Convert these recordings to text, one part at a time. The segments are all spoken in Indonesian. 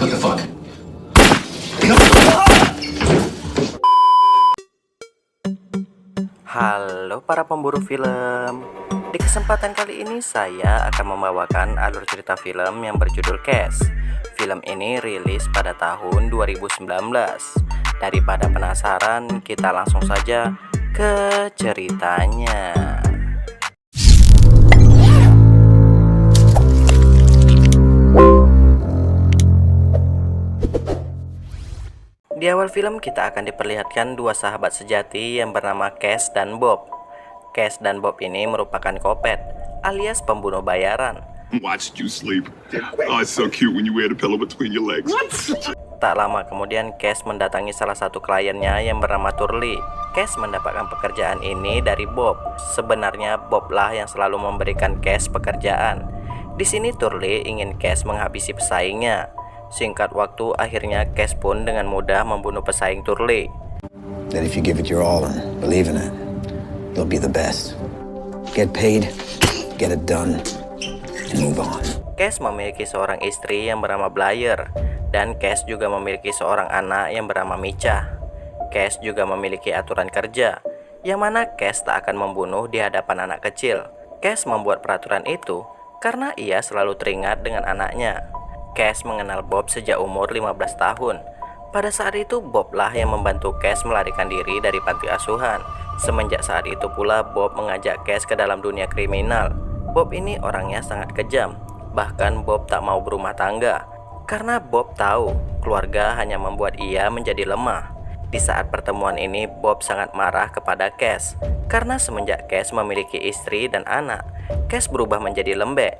What the fuck? Halo para pemburu film. Di kesempatan kali ini saya akan membawakan alur cerita film yang berjudul Cash. Film ini rilis pada tahun 2019. Daripada penasaran, kita langsung saja ke ceritanya. Di awal film kita akan diperlihatkan dua sahabat sejati yang bernama Cash dan Bob. Cash dan Bob ini merupakan kopet, alias pembunuh bayaran. Watched you sleep. Oh, it's so cute when you wear the pillow between your legs. Tak lama kemudian Cash mendatangi salah satu kliennya yang bernama Turley. Cash mendapatkan pekerjaan ini dari Bob. Sebenarnya Bob lah yang selalu memberikan Cash pekerjaan. Di sini Turley ingin Cash menghabisi pesaingnya. Singkat waktu, akhirnya Cash pun dengan mudah membunuh pesaing Turley. That if you give it your all and believe in it, you'll be the best. Get paid, get it done, and move on. Cash memiliki seorang istri yang bernama Blair, dan Cash juga memiliki seorang anak yang bernama Micha. Cash juga memiliki aturan kerja, yang mana Cash tak akan membunuh di hadapan anak kecil. Cash membuat peraturan itu karena ia selalu teringat dengan anaknya. Cash mengenal Bob sejak umur 15 tahun. Pada saat itu Bob lah yang membantu Cash melarikan diri dari panti asuhan. Semenjak saat itu pula Bob mengajak Cash ke dalam dunia kriminal. Bob ini orangnya sangat kejam. Bahkan Bob tak mau berumah tangga karena Bob tahu keluarga hanya membuat ia menjadi lemah. Di saat pertemuan ini Bob sangat marah kepada Cash karena semenjak Cash memiliki istri dan anak, Cash berubah menjadi lembek.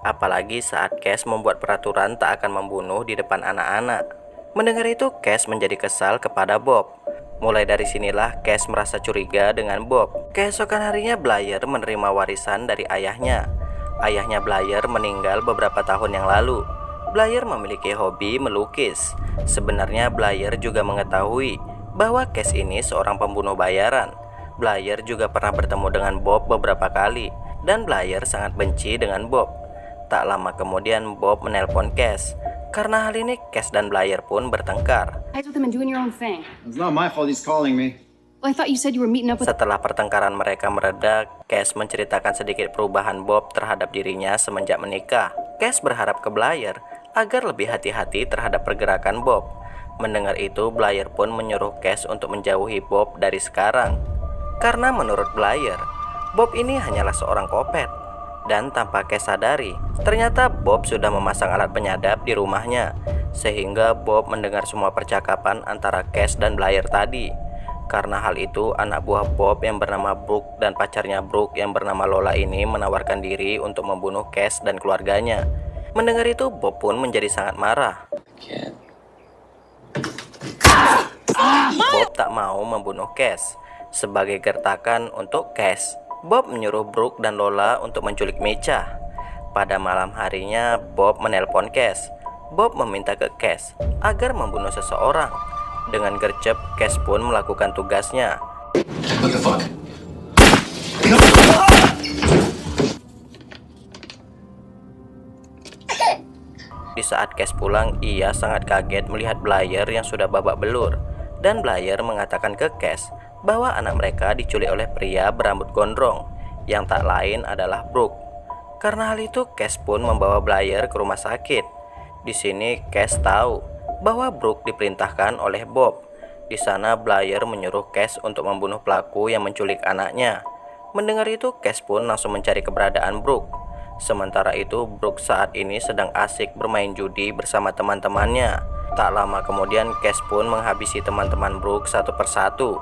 Apalagi saat Cash membuat peraturan tak akan membunuh di depan anak-anak. Mendengar itu Cash menjadi kesal kepada Bob. Mulai dari sinilah Cash merasa curiga dengan Bob. Keesokan harinya Blair menerima warisan dari ayahnya. Ayahnya Blair meninggal beberapa tahun yang lalu. Blair memiliki hobi melukis. Sebenarnya Blair juga mengetahui bahwa Cash ini seorang pembunuh bayaran. Blair juga pernah bertemu dengan Bob beberapa kali, dan Blair sangat benci dengan Bob. Tak lama kemudian Bob menelpon Cash. Karena hal ini Cash dan Blair pun bertengkar. It's not my fault he's calling me. Setelah pertengkaran mereka mereda, Cash menceritakan sedikit perubahan Bob terhadap dirinya semenjak menikah. Cash berharap ke Blair agar lebih hati-hati terhadap pergerakan Bob. Mendengar itu, Blair pun menyuruh Cash untuk menjauhi Bob dari sekarang. Karena menurut Blair, Bob ini hanyalah seorang kopet. Dan tanpa Cash sadari, ternyata Bob sudah memasang alat penyadap di rumahnya. Sehingga Bob mendengar semua percakapan antara Cash dan Blair tadi. Karena hal itu, anak buah Bob yang bernama Brooke dan pacarnya Brooke yang bernama Lola ini menawarkan diri untuk membunuh Cash dan keluarganya. Mendengar itu, Bob pun menjadi sangat marah. Bob tak mau membunuh Cash. Sebagai gertakan untuk Cash, Bob menyuruh Brooke dan Lola untuk menculik Micha. Pada malam harinya, Bob menelpon Cash. Bob meminta ke Cash agar membunuh seseorang. Dengan gercep, Cash pun melakukan tugasnya. What the fuck? Di saat Cash pulang, ia sangat kaget melihat Blair yang sudah babak belur. Dan Blair mengatakan ke Cash bahwa anak mereka diculik oleh pria berambut gondrong yang tak lain adalah Brooke. Karena hal itu, Cash pun membawa Blair ke rumah sakit. Di sini Cash tahu bahwa Brooke diperintahkan oleh Bob. Di sana Blair menyuruh Cash untuk membunuh pelaku yang menculik anaknya. Mendengar itu, Cash pun langsung mencari keberadaan Brooke. Sementara itu, Brooke saat ini sedang asik bermain judi bersama teman-temannya. Tak lama kemudian Cash pun menghabisi teman-teman Brooke satu persatu.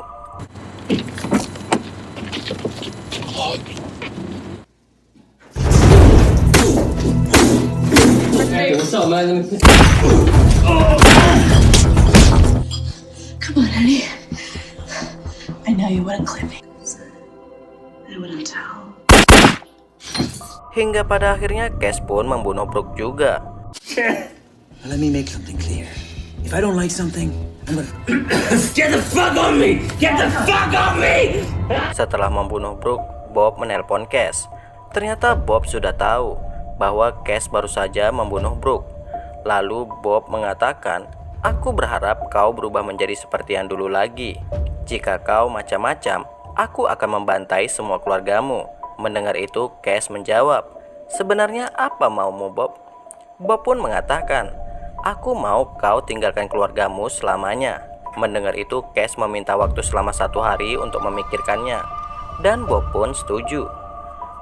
Hey, what's up, man? Come on, honey. I know you wouldn't clip me. I wouldn't tell. Hingga pada akhirnya Cash pun membunuh Brooke juga. Let me make something clear. If I don't like something, I'm gonna... Get the fuck on me! Get the fuck on me! Setelah membunuh Brooke, Bob menelpon Cash. Ternyata Bob sudah tahu bahwa Cash baru saja membunuh Brooke. Lalu Bob mengatakan, "Aku berharap kau berubah menjadi seperti yang dulu lagi. Jika kau macam-macam, aku akan membantai semua keluargamu." Mendengar itu, Cash menjawab, "Sebenarnya apa maumu, Bob?" Bob pun mengatakan, "Aku mau kau tinggalkan keluargamu selamanya." Mendengar itu, Cash meminta waktu selama 1 hari untuk memikirkannya, dan Bob pun setuju.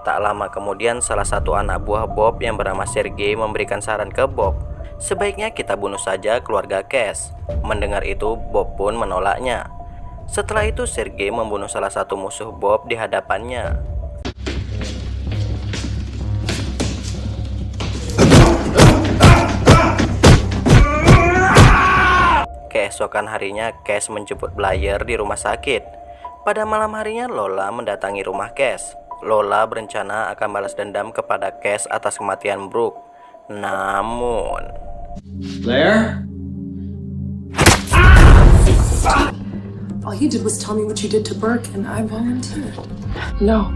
Tak lama kemudian, salah satu anak buah Bob yang bernama Sergei memberikan saran ke Bob, "Sebaiknya kita bunuh saja keluarga Cash." Mendengar itu, Bob pun menolaknya. Setelah itu, Sergei membunuh salah satu musuh Bob di hadapannya. Keesokan harinya, Cash menjemput Blair di rumah sakit. Pada malam harinya, Lola mendatangi rumah Cash. Lola berencana akan balas dendam kepada Cash atas kematian Brooke. Namun, Blair? All you did was tell me what you did to Burke, and I volunteered. No.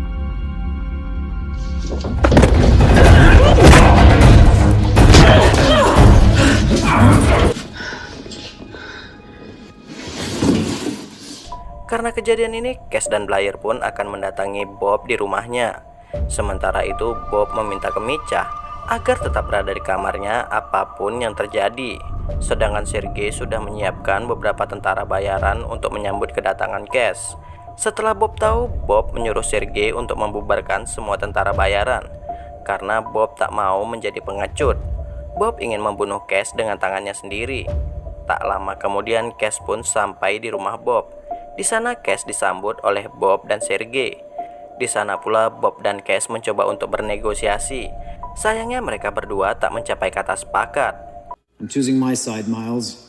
karena kejadian ini, Cash dan Blair pun akan mendatangi Bob di rumahnya. Sementara itu, Bob meminta ke Micha agar tetap berada di kamarnya apapun yang terjadi. Sedangkan Sergei sudah menyiapkan beberapa tentara bayaran untuk menyambut kedatangan Cash. Setelah Bob tahu, Bob menyuruh Sergei untuk membubarkan semua tentara bayaran karena Bob tak mau menjadi pengecut. Bob ingin membunuh Cash dengan tangannya sendiri. Tak lama kemudian, Cash pun sampai di rumah Bob. Di sana Cash disambut oleh Bob dan Sergei. Di sana pula Bob dan Cash mencoba untuk bernegosiasi. Sayangnya mereka berdua tak mencapai kata sepakat. I'm choosing my side, Miles.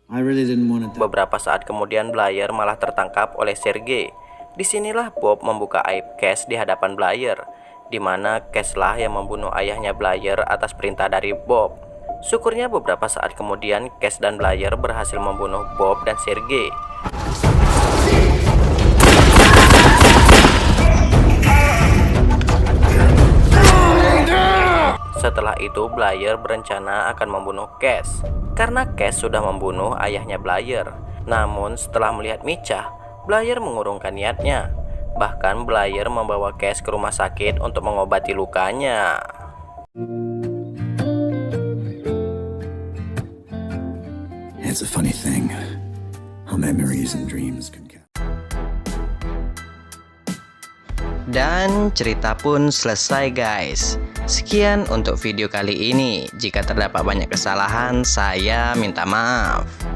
I really didn't want it. Beberapa saat kemudian, Blair malah tertangkap oleh Sergei. Disinilah Bob membuka aib Cash di hadapan Blair, di mana Cash lah yang membunuh ayahnya Blair atas perintah dari Bob. Syukurnya beberapa saat kemudian, Cash dan Blair berhasil membunuh Bob dan Sergei. Setelah itu, Blair berencana akan membunuh Cash karena Cash sudah membunuh ayahnya Blair. Namun setelah melihat Micha, Blair mengurungkan niatnya. Bahkan Blair membawa Cash ke rumah sakit untuk mengobati lukanya. It's a funny thing how memories and dreams can count. Dan cerita pun selesai, guys. Sekian untuk video kali ini. Jika terdapat banyak kesalahan, saya minta maaf.